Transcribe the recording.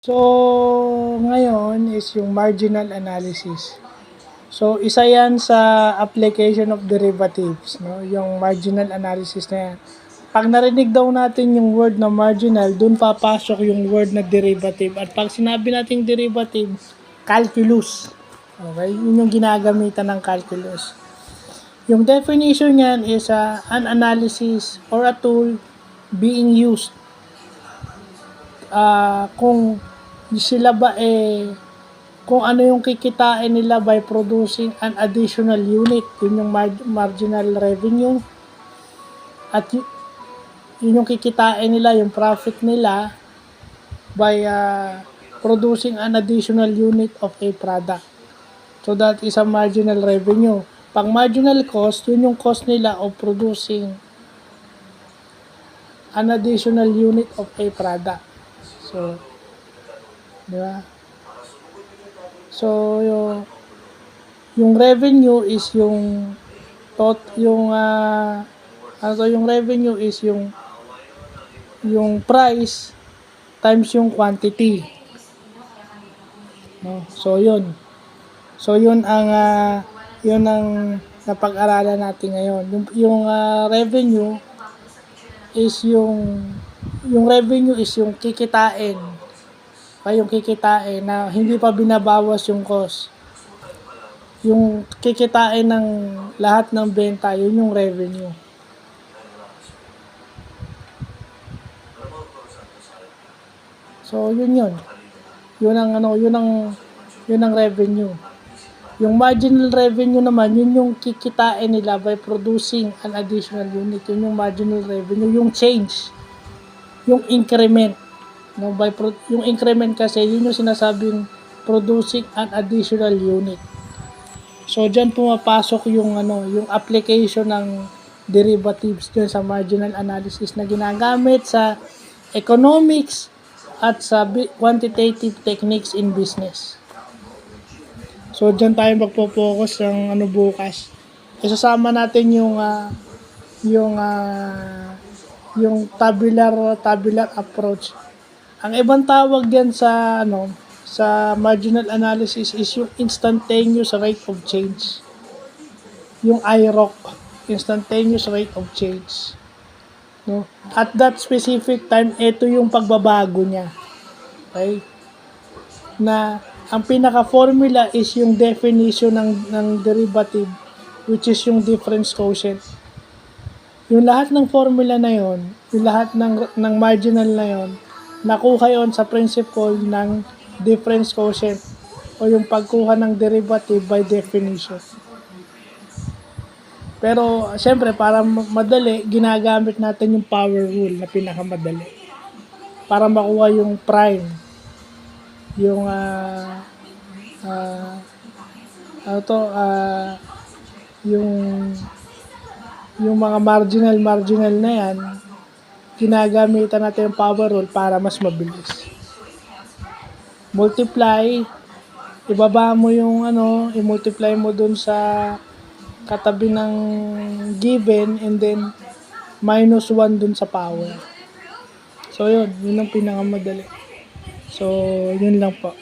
So, ngayon is yung marginal analysis. So, isa yan sa application of derivatives, no? Yung marginal analysis na yan. Pag narinig daw natin yung word na marginal, dun papasok yung word na derivative. At pag sinabi natin derivative, calculus. Okay? Yun yung ginagamitan ng calculus. Yung definition niyan is an analysis or a tool being used kung sila ba kung ano yung kikitain nila by producing an additional unit, yun yung marginal revenue, at yun yung kikitain nila, yung profit nila by producing an additional unit of a product. So that is a marginal revenue. Pag marginal cost, yun yung cost nila of producing an additional unit of a product. So, di ba? So, yung revenue is yung yung revenue is yung price times yung quantity. No? So, yun. So, yun ang napag-aralan natin ngayon. Yung revenue is yung revenue is yung kikitain. Yung kikitain na hindi pa binabawas yung cost. Yung kikitain ng lahat ng benta, yun yung revenue. So, yun. Yun ang revenue. Yung marginal revenue naman, yun yung kikitain nila by producing an additional unit. Yun yung marginal revenue, yung change, yung increment. No, yung increment kasi, yun yung sinasabing producing an additional unit. So, dyan pumapasok yung application ng derivatives dyan sa marginal analysis na ginagamit sa economics at sa quantitative techniques in business. So, dyan tayo magpo-focus ng bukas. Isasama natin yung tabular approach. Ang ibang tawag diyan sa marginal analysis is yung instantaneous rate of change. Yung IROC, instantaneous rate of change. No? At that specific time, ito yung pagbabago niya. Okay? Na ang pinaka-formula is yung definition ng derivative, which is yung difference quotient. Yung lahat ng formula na yon, yung lahat ng marginal na yon, nakuha yon sa principle ng difference quotient o yung pagkuha ng derivative by definition. Pero, siyempre, para madali, ginagamit natin yung power rule na pinakamadali. Para makuha yung prime. Yung, yung mga marginal na yan, ginagamitan natin yung power rule para mas mabilis. Multiply, ibaba mo yung i-multiply mo dun sa katabi ng given and then minus 1 dun sa power. So, yun ang pinakamadali. So, yun lang po.